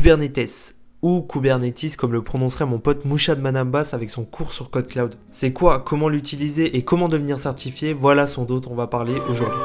Kubernetes, ou Kubernetes comme le prononcerait mon pote Mouchad Manambas avec son cours sur Code Cloud. C'est quoi, comment l'utiliser et comment devenir certifié, voilà ce dont on va parler aujourd'hui.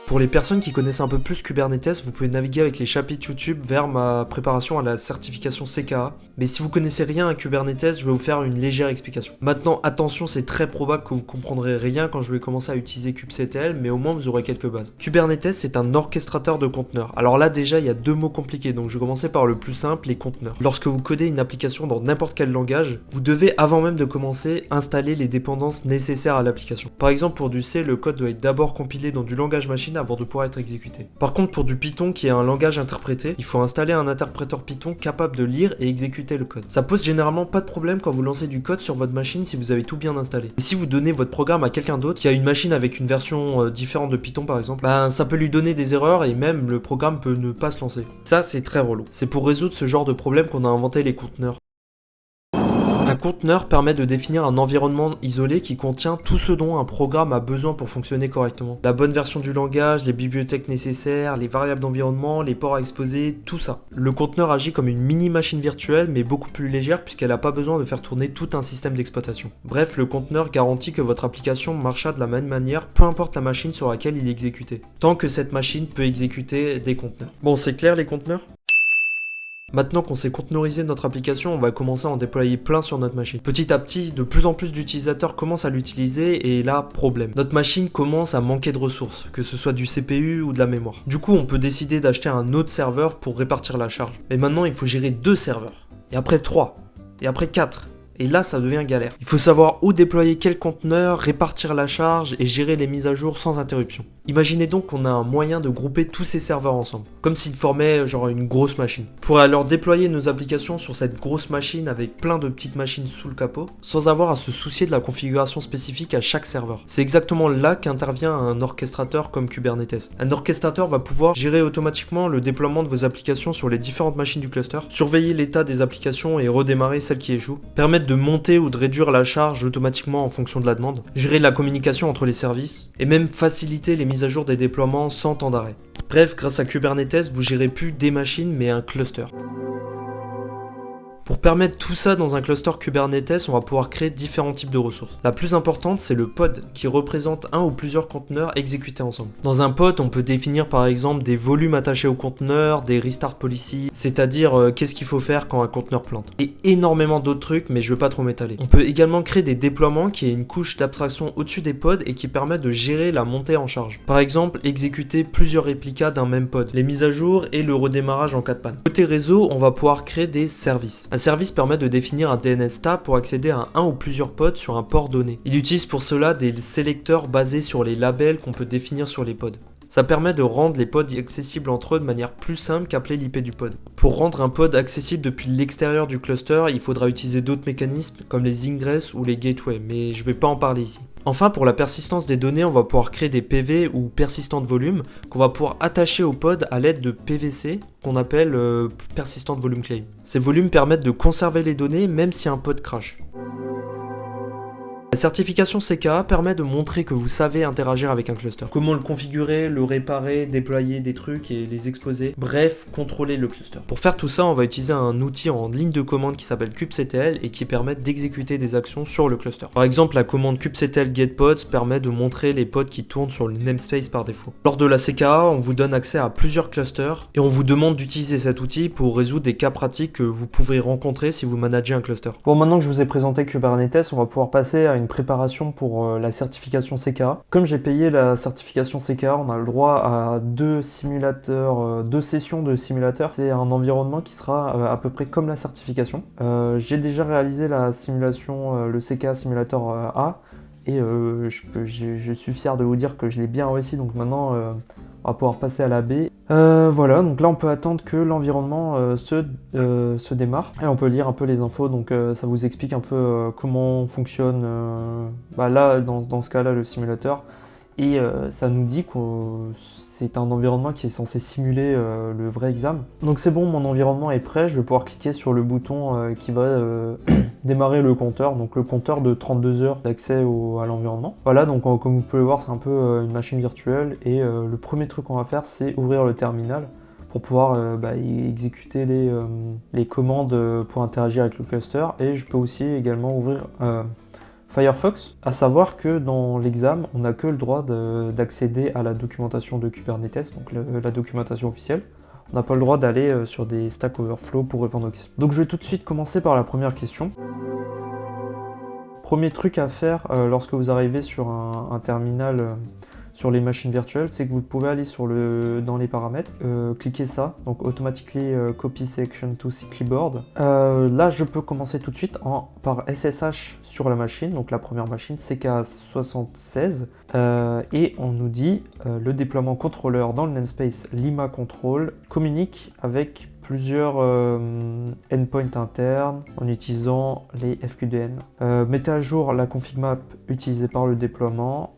Pour les personnes qui connaissent un peu plus Kubernetes, vous pouvez naviguer avec les chapitres YouTube vers ma préparation à la certification CKA. Mais si vous connaissez rien à Kubernetes, je vais vous faire une légère explication. Maintenant, attention, c'est très probable que vous comprendrez rien quand je vais commencer à utiliser kubectl, mais au moins vous aurez quelques bases. Kubernetes, c'est un orchestrateur de conteneurs. Alors là, déjà, il y a deux mots compliqués, donc je vais commencer par le plus simple, les conteneurs. Lorsque vous codez une application dans n'importe quel langage, vous devez, avant même de commencer, installer les dépendances nécessaires à l'application. Par exemple, pour du C, le code doit être d'abord compilé dans du langage machine avant de pouvoir être exécuté. Par contre, pour du Python qui est un langage interprété, il faut installer un interpréteur Python capable de lire et exécuter le code. Ça pose généralement pas de problème quand vous lancez du code sur votre machine si vous avez tout bien installé. Et si vous donnez votre programme à quelqu'un d'autre qui a une machine avec une version différente de Python par exemple, ça peut lui donner des erreurs et même le programme peut ne pas se lancer. Ça, c'est très relou. C'est pour résoudre ce genre de problème qu'on a inventé les conteneurs. Un conteneur permet de définir un environnement isolé qui contient tout ce dont un programme a besoin pour fonctionner correctement. La bonne version du langage, les bibliothèques nécessaires, les variables d'environnement, les ports à exposer, tout ça. Le conteneur agit comme une mini-machine virtuelle mais beaucoup plus légère puisqu'elle n'a pas besoin de faire tourner tout un système d'exploitation. Bref, le conteneur garantit que votre application marchera de la même manière peu importe la machine sur laquelle il est exécuté. Tant que cette machine peut exécuter des conteneurs. Bon, c'est clair les conteneurs ? Maintenant qu'on sait conteneuriser notre application, on va commencer à en déployer plein sur notre machine. Petit à petit, de plus en plus d'utilisateurs commencent à l'utiliser et là, problème. Notre machine commence à manquer de ressources, que ce soit du CPU ou de la mémoire. Du coup, on peut décider d'acheter un autre serveur pour répartir la charge. Mais maintenant, il faut gérer 2 serveurs, et après 3, et après 4. Et là, ça devient galère. Il faut savoir où déployer quel conteneur, répartir la charge et gérer les mises à jour sans interruption. Imaginez donc qu'on a un moyen de grouper tous ces serveurs ensemble, comme s'ils formaient genre une grosse machine. On pourrait alors déployer nos applications sur cette grosse machine avec plein de petites machines sous le capot, sans avoir à se soucier de la configuration spécifique à chaque serveur. C'est exactement là qu'intervient un orchestrateur comme Kubernetes. Un orchestrateur va pouvoir gérer automatiquement le déploiement de vos applications sur les différentes machines du cluster, surveiller l'état des applications et redémarrer celles qui échouent, permettre de monter ou de réduire la charge automatiquement en fonction de la demande, gérer la communication entre les services, et même faciliter les mises à jour des déploiements sans temps d'arrêt. Bref, grâce à Kubernetes, vous gérez plus des machines mais un cluster. Pour permettre tout ça dans un cluster Kubernetes, on va pouvoir créer différents types de ressources. La plus importante, c'est le pod, qui représente un ou plusieurs conteneurs exécutés ensemble. Dans un pod, on peut définir par exemple des volumes attachés au conteneur, des restart policy, c'est-à-dire qu'est-ce qu'il faut faire quand un conteneur plante. Et énormément d'autres trucs, mais je veux pas trop m'étaler. On peut également créer des déploiements qui est une couche d'abstraction au-dessus des pods et qui permet de gérer la montée en charge. Par exemple, exécuter plusieurs réplicas d'un même pod, les mises à jour et le redémarrage en cas de panne. Côté réseau, on va pouvoir créer des services. Un service permet de définir un DNS tab pour accéder à un ou plusieurs pods sur un port donné. Il utilise pour cela des sélecteurs basés sur les labels qu'on peut définir sur les pods. Ça permet de rendre les pods accessibles entre eux de manière plus simple qu'appeler l'IP du pod. Pour rendre un pod accessible depuis l'extérieur du cluster, il faudra utiliser d'autres mécanismes comme les ingress ou les gateways, mais je vais pas en parler ici. Enfin, pour la persistance des données, on va pouvoir créer des PV ou persistants de volume qu'on va pouvoir attacher au pod à l'aide de PVC qu'on appelle Persistent Volume Claim. Ces volumes permettent de conserver les données même si un pod crash. La certification CKA permet de montrer que vous savez interagir avec un cluster. Comment le configurer, le réparer, déployer des trucs et les exposer. Bref, contrôler le cluster. Pour faire tout ça, on va utiliser un outil en ligne de commande qui s'appelle kubectl et qui permet d'exécuter des actions sur le cluster. Par exemple, la commande kubectl getPods permet de montrer les pods qui tournent sur le namespace par défaut. Lors de la CKA, on vous donne accès à plusieurs clusters et on vous demande d'utiliser cet outil pour résoudre des cas pratiques que vous pourrez rencontrer si vous managez un cluster. Bon, maintenant que je vous ai présenté Kubernetes, on va pouvoir passer à une préparation pour la certification CKA. Comme j'ai payé la certification CKA, on a le droit à 2 simulateurs, 2 sessions de simulateur. C'est un environnement qui sera à peu près comme la certification. J'ai déjà réalisé la simulation, le CKA Simulator A, et je suis fier de vous dire que je l'ai bien réussi, donc maintenant on va pouvoir passer à la B. Voilà, donc là on peut attendre que l'environnement se démarre et on peut lire un peu les infos, donc ça vous explique un peu comment fonctionne là dans ce cas là le simulateur Et ça nous dit que c'est un environnement qui est censé simuler le vrai examen. Donc c'est bon, mon environnement est prêt, je vais pouvoir cliquer sur le bouton qui va démarrer le compteur, donc le compteur de 32 heures d'accès à l'environnement. Voilà, donc comme vous pouvez le voir, c'est un peu une machine virtuelle, et le premier truc qu'on va faire, c'est ouvrir le terminal pour pouvoir exécuter les commandes pour interagir avec le cluster, et je peux aussi également ouvrir Firefox, à savoir que dans l'examen, on n'a que le droit d'accéder à la documentation de Kubernetes, donc la documentation officielle. On n'a pas le droit d'aller sur des Stack Overflow pour répondre aux questions. Donc je vais tout de suite commencer par la première question. Premier truc à faire lorsque vous arrivez sur un terminal sur les machines virtuelles, c'est que vous pouvez aller dans les paramètres, cliquer ça, donc Automatically Copy Section to Clipboard. Là, je peux commencer tout de suite par SSH sur la machine, donc la première machine, CK76, et on nous dit le déploiement contrôleur dans le namespace Lima Control communique avec plusieurs endpoints internes en utilisant les FQDN. Mettez à jour la config map utilisée par le déploiement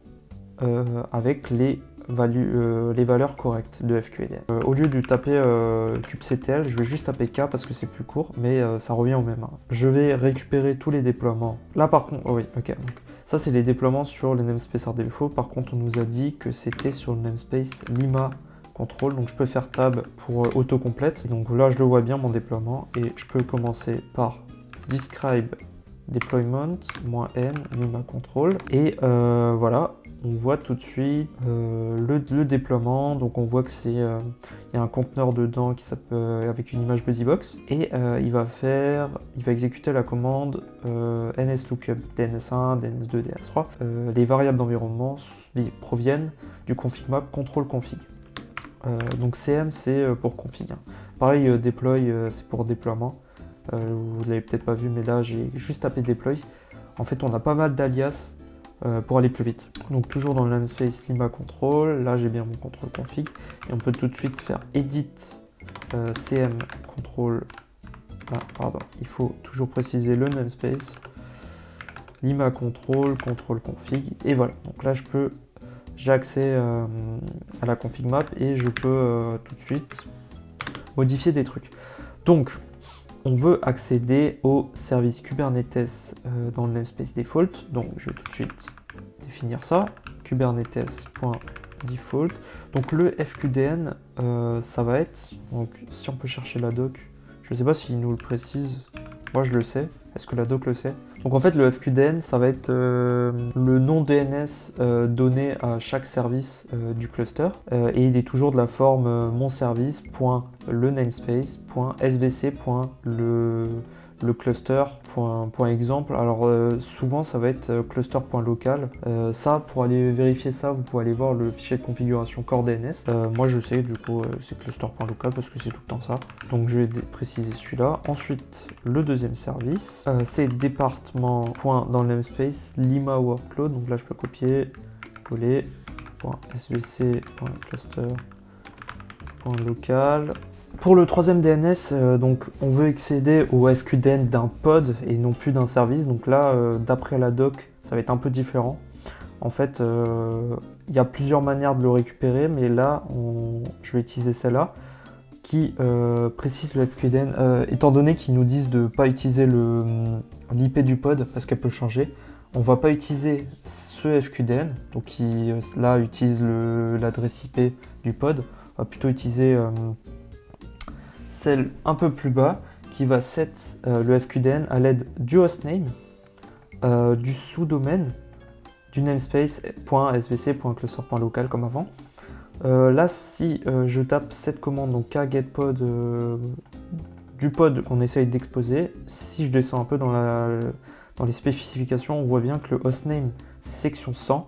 avec les valeurs correctes de FQDN. Au lieu de taper kubectl, je vais juste taper K parce que c'est plus court, mais ça revient au même. Hein. Je vais récupérer tous les déploiements. Là par contre, oh oui, ok. Donc, ça c'est les déploiements sur le namespace RDFO. Par contre, on nous a dit que c'était sur le namespace Lima Control, donc je peux faire tab pour autocomplète. Donc là, je le vois bien mon déploiement, et je peux commencer par describe deployment -n Lima Control, et voilà. On voit tout de suite le déploiement, donc on voit que il y a un conteneur dedans avec une image BusyBox, et il va exécuter la commande nslookup DNS1, DNS2, DNS3. Les variables d'environnement proviennent du config map control config. Donc CM c'est pour config. Hein. Pareil, deploy c'est pour déploiement. Vous l'avez peut-être pas vu, mais là j'ai juste tapé deploy. En fait, on a pas mal d'alias pour aller plus vite. Donc toujours dans le namespace Lima Control, là j'ai bien mon control config, et on peut tout de suite faire edit cm control. Ah, pardon, il faut toujours préciser le namespace Lima Control config, et voilà. Donc là j'ai accès à la config map, et je peux tout de suite modifier des trucs. Donc on veut accéder au service Kubernetes dans le namespace default, donc je vais tout de suite définir ça, kubernetes.default. Donc le FQDN, ça va être, donc si on peut chercher la doc, je ne sais pas s'il nous le précise, moi je le sais, est-ce que la doc le sait? Donc en fait le FQDN, ça va être le nom DNS donné à chaque service du cluster, et il est toujours de la forme monservice.leNamespace.svc.le cluster.exemple. Alors souvent ça va être cluster.local. Ça, pour aller vérifier ça, vous pouvez aller voir le fichier de configuration core DNS. Moi je sais, du coup c'est cluster.local parce que c'est tout le temps ça. Donc je vais préciser celui-là. Ensuite le deuxième service, c'est département. Dans le namespace Lima Workload. Donc là je peux copier, coller, .svc.cluster.local. Pour le troisième DNS, donc on veut accéder au FQDN d'un pod et non plus d'un service. Donc là, d'après la doc, ça va être un peu différent. En fait, il y a plusieurs manières de le récupérer, mais là, je vais utiliser celle-là qui précise le FQDN. Étant donné qu'ils nous disent de ne pas utiliser l'IP du pod parce qu'elle peut changer, on ne va pas utiliser ce FQDN, donc qui là utilise l'adresse IP du pod. On va plutôt utiliser celle un peu plus bas qui va set le FQDN à l'aide du hostname, du sous-domaine, du namespace.svc.cluster.local comme avant. Là, si je tape cette commande, donc kgetpod du pod qu'on essaye d'exposer, si je descends un peu dans les spécifications, on voit bien que le hostname c'est section 100,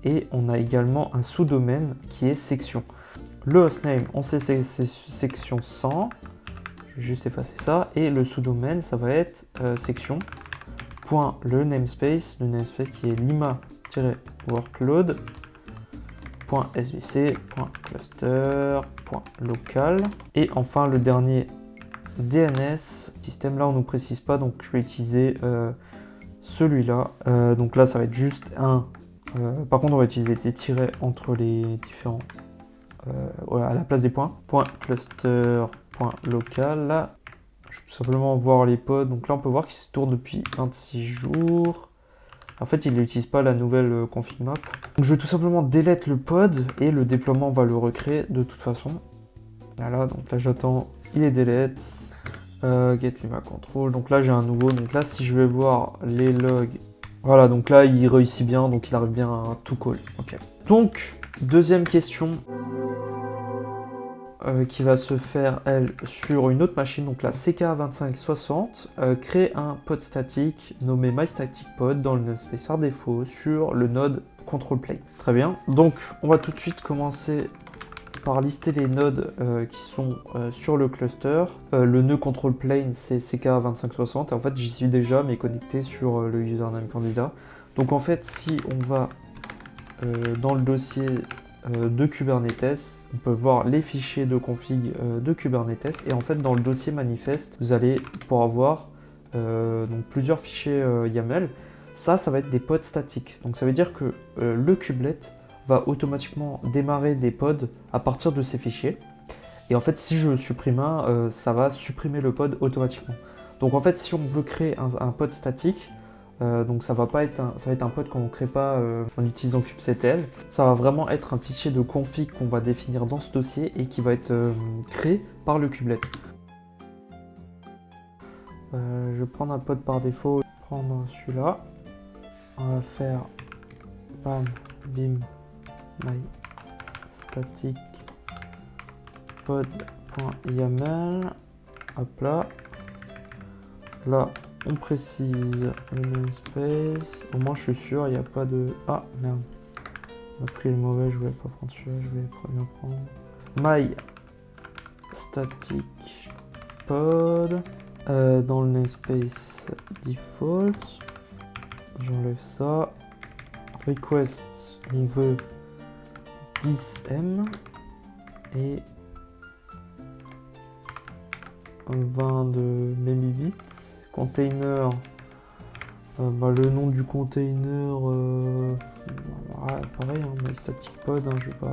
et on a également un sous-domaine qui est section. Le hostname, on sait c'est section 100, je vais juste effacer ça, et le sous-domaine, ça va être section. Le namespace qui est lima-workload.svc.cluster.local. Et enfin le dernier DNS, système là on ne nous précise pas, donc je vais utiliser celui-là. Donc là ça va être juste un Par contre, on va utiliser des tirets entre les différents, voilà, à la place des points. Point cluster, point local. Là, je vais tout simplement voir les pods. Donc là, on peut voir qu'il se tourne depuis 26 jours. En fait, il n'utilise pas la nouvelle config map. Donc je vais tout simplement delete le pod et le déploiement va le recréer de toute façon. Voilà, donc là j'attends, il est delete. Get lima control. Donc là j'ai un nouveau. Donc là, si je vais voir les logs, voilà, donc là il réussit bien, donc il arrive bien à tout call. Ok. Donc deuxième question. Qui va se faire, elle, sur une autre machine, donc la CK2560, crée un pod statique nommé MyStaticPod dans le namespace par défaut sur le node control plane. Très bien, donc on va tout de suite commencer par lister les nodes qui sont sur le cluster. Le nœud control plane, c'est CK2560, et en fait j'y suis déjà, mais connecté sur le username candidat. Donc en fait, si on va dans le dossier de Kubernetes, on peut voir les fichiers de config de Kubernetes, et en fait dans le dossier manifeste vous allez pouvoir avoir donc plusieurs fichiers YAML. Ça va être des pods statiques, donc ça veut dire que le kubelet va automatiquement démarrer des pods à partir de ces fichiers, et en fait si je supprime un, ça va supprimer le pod automatiquement. Donc en fait si on veut créer un pod statique, donc ça va être un pod qu'on ne crée pas en utilisant kubectl. Ça va vraiment être un fichier de config qu'on va définir dans ce dossier et qui va être créé par le kubelet. Je vais prendre un pod par défaut, je vais prendre celui-là. On va faire bam bim my static pod.yaml. Hop là. Là, on précise le namespace. Au moins, je suis sûr, il n'y a pas de... Ah, merde. On a pris le mauvais, je voulais pas prendre celui-là, je vais bien prendre. My static pod. Dans le namespace default. J'enlève ça. Request, on veut 10M. Et 20 de memibit. Container, le nom du container, pareil, hein, mais static pod, hein, je vais pas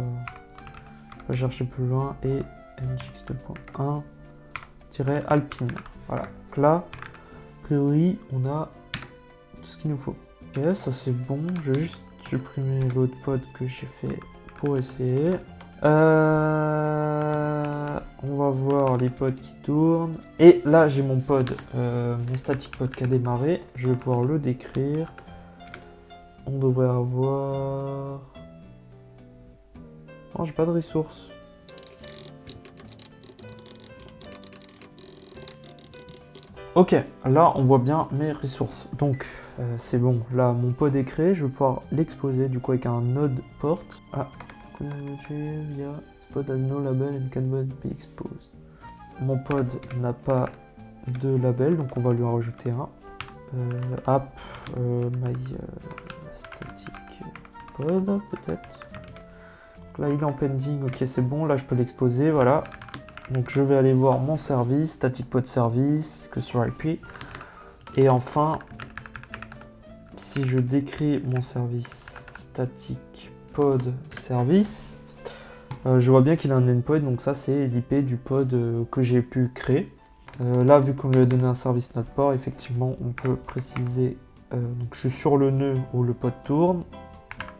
chercher plus loin, et nginx.1-alpine. Voilà, donc là, a priori, on a tout ce qu'il nous faut. Ok, ça c'est bon, je vais juste supprimer l'autre pod que j'ai fait pour essayer. On va voir les pods qui tournent. Et là, j'ai mon pod, mon static pod qui a démarré. Je vais pouvoir le décrire. On devrait avoir... Oh, j'ai pas de ressources. Ok, là, on voit bien mes ressources. Donc, c'est bon. Là, mon pod est créé. Je vais pouvoir l'exposer du coup avec un node port. Ah. Yeah, pod has no label and cannot be exposed. Mon pod n'a pas de label, donc on va lui en rajouter un. App my static pod peut-être. Là il est en pending, ok c'est bon, là je peux l'exposer, voilà. Donc je vais aller voir mon service, static pod service, cluster IP. Et enfin, si je décris mon service static pod service, je vois bien qu'il a un endpoint, donc ça c'est l'IP du pod que j'ai pu créer. Là, vu qu'on lui a donné un service node port, effectivement on peut préciser, donc je suis sur le nœud où le pod tourne,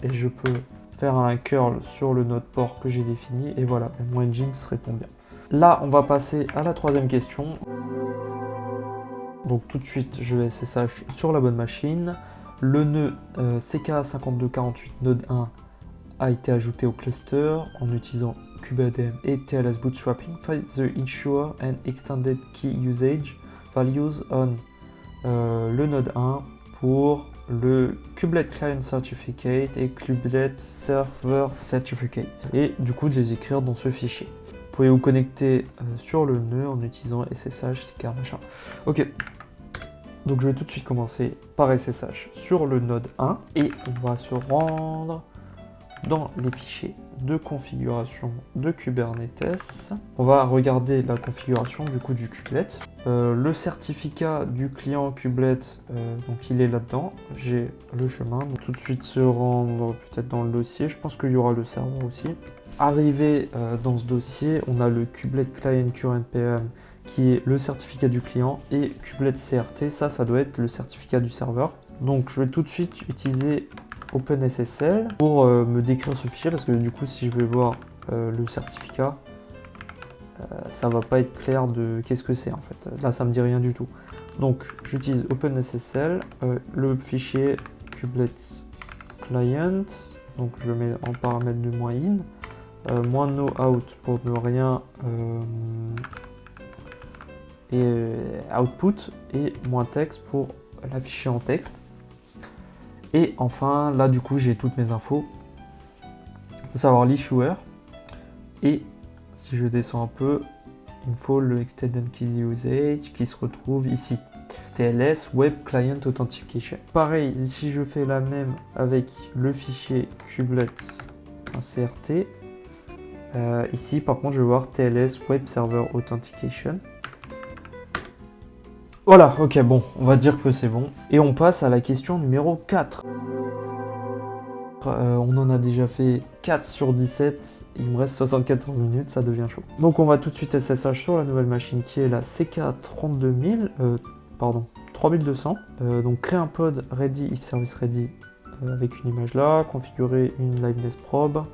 et je peux faire un curl sur le node port que j'ai défini, et voilà, mon Nginx répond bien. Là, on va passer à la troisième question. Donc tout de suite, je vais SSH sur la bonne machine. Le nœud CK5248 node 1 a été ajouté au cluster en utilisant kubeadm et TLS bootstrapping. Find the ensure and extended key usage values on le node 1 pour le kubelet client certificate et kubelet server certificate, et du coup de les écrire dans ce fichier. Vous pouvez vous connecter sur le nœud en utilisant SSH, CK, machin. Ok. Donc je vais tout de suite commencer par SSH sur le node 1 et on va se rendre dans les fichiers de configuration de Kubernetes. On va regarder la configuration du coup du kubelet. Le certificat du client kubelet, donc il est là-dedans. J'ai le chemin. Donc, tout de suite se rendre peut-être dans le dossier. Je pense qu'il y aura le serveur aussi. Arrivé dans ce dossier, on a le kubelet client current PM qui est le certificat du client et kubelet CRT, ça doit être le certificat du serveur. Donc je vais tout de suite utiliser OpenSSL pour me décrire ce fichier parce que du coup si je vais voir le certificat, ça va pas être clair de qu'est-ce que c'est en fait. Là ça me dit rien du tout. Donc j'utilise OpenSSL, le fichier kubelet client, donc je le mets en paramètre de -in, -no out pour ne rien output et -text pour l'afficher en texte. Et enfin, là du coup, j'ai toutes mes infos. Il faut savoir l'issuer. Et si je descends un peu, il me faut le extended key usage qui se retrouve ici. TLS Web Client Authentication. Pareil, si je fais la même avec le fichier kubelet.crt, ici par contre, je vais voir TLS Web Server Authentication. Voilà, ok, bon, on va dire que c'est bon. Et on passe à la question numéro 4. On en a déjà fait 4 sur 17, il me reste 74 minutes, ça devient chaud. Donc on va tout de suite SSH sur la nouvelle machine qui est la CK3200. Donc créer un pod ready if service ready avec une image là, configurer une liveness probe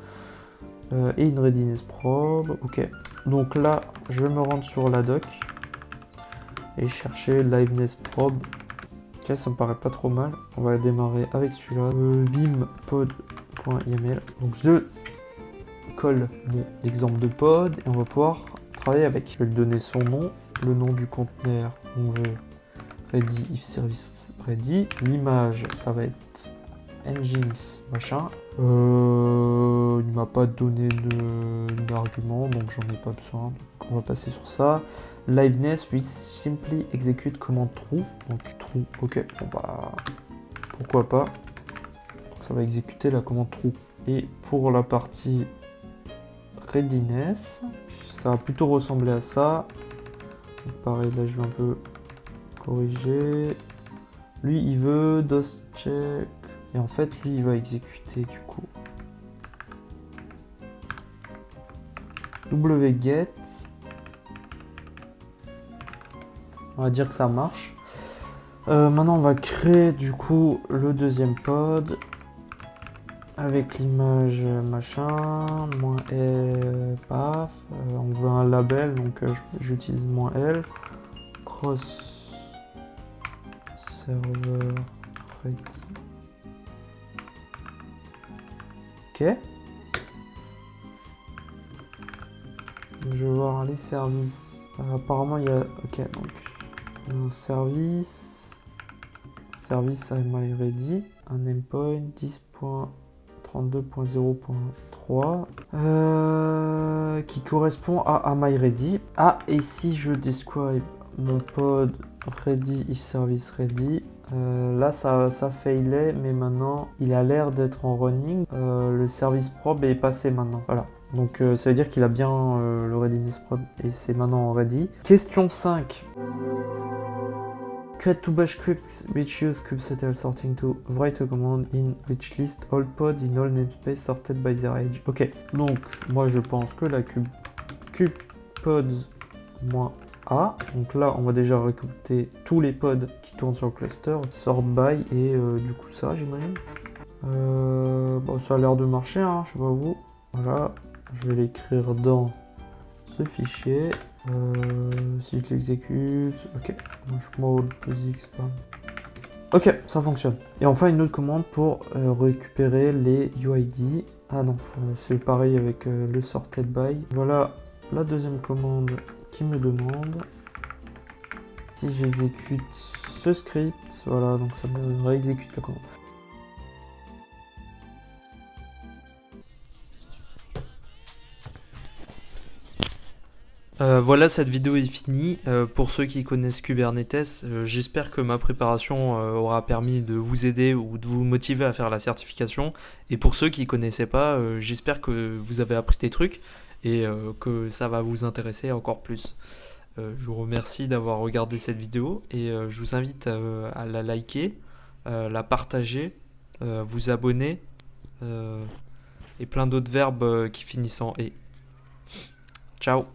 et une readiness probe, ok. Donc là, je vais me rendre sur la doc et chercher liveness probe. Ok, ça me paraît pas trop mal. On va démarrer avec celui-là. Vimpod.yml. Donc je colle mon exemple de pod et on va pouvoir travailler avec. Je vais lui donner son nom, le nom du conteneur. On veut ready if service ready. L'image, ça va être engines machin. Il m'a pas donné d'argument, donc j'en ai pas besoin. Donc on va passer sur ça. Liveness, we simply execute command true. Donc true, ok, bon bah pourquoi pas. Donc ça va exécuter la commande true. Et pour la partie readiness, ça va plutôt ressembler à ça. Donc pareil, là je vais un peu corriger. Lui il veut DOS check. Et en fait lui il va exécuter du coup wget. On va dire que ça marche. Maintenant on va créer du coup le deuxième pod avec l'image machin, -l, paf. On veut un label, donc j'utilise -l, cross server ready. Ok. Je vais voir les services. Apparemment il y a. Ok, donc un service MyReady, un endpoint 10.32.0.3 qui correspond à MyReady. Ah, et si je describe mon pod ready if service ready, là ça failait, mais maintenant il a l'air d'être en running. Le service probe est passé maintenant. Voilà. Donc ça veut dire qu'il a bien le readiness probe et c'est maintenant en ready. Question 5. Create two bash scripts which use kubectl sorting to write a command in which list all pods in all namespace sorted by their age. Ok, donc moi je pense que la kubepod-a, donc là on va déjà récolter tous les pods qui tournent sur le cluster, sort by et du coup ça j'imagine. Bon, ça a l'air de marcher, hein, je sais pas vous. Voilà, je vais l'écrire dans ce fichier. Si je l'exécute, ok, mode plus expand. Ok, ça fonctionne. Et enfin une autre commande pour récupérer les UID. Ah non, c'est pareil avec le sorted by. Voilà la deuxième commande qui me demande. Si j'exécute ce script, voilà, donc ça me réexécute la commande. Voilà, cette vidéo est finie. Pour ceux qui connaissent Kubernetes, j'espère que ma préparation aura permis de vous aider ou de vous motiver à faire la certification. Et pour ceux qui ne connaissaient pas, j'espère que vous avez appris des trucs et que ça va vous intéresser encore plus. Je vous remercie d'avoir regardé cette vidéo et je vous invite à la liker, la partager, vous abonner et plein d'autres verbes qui finissent en « et ». Ciao!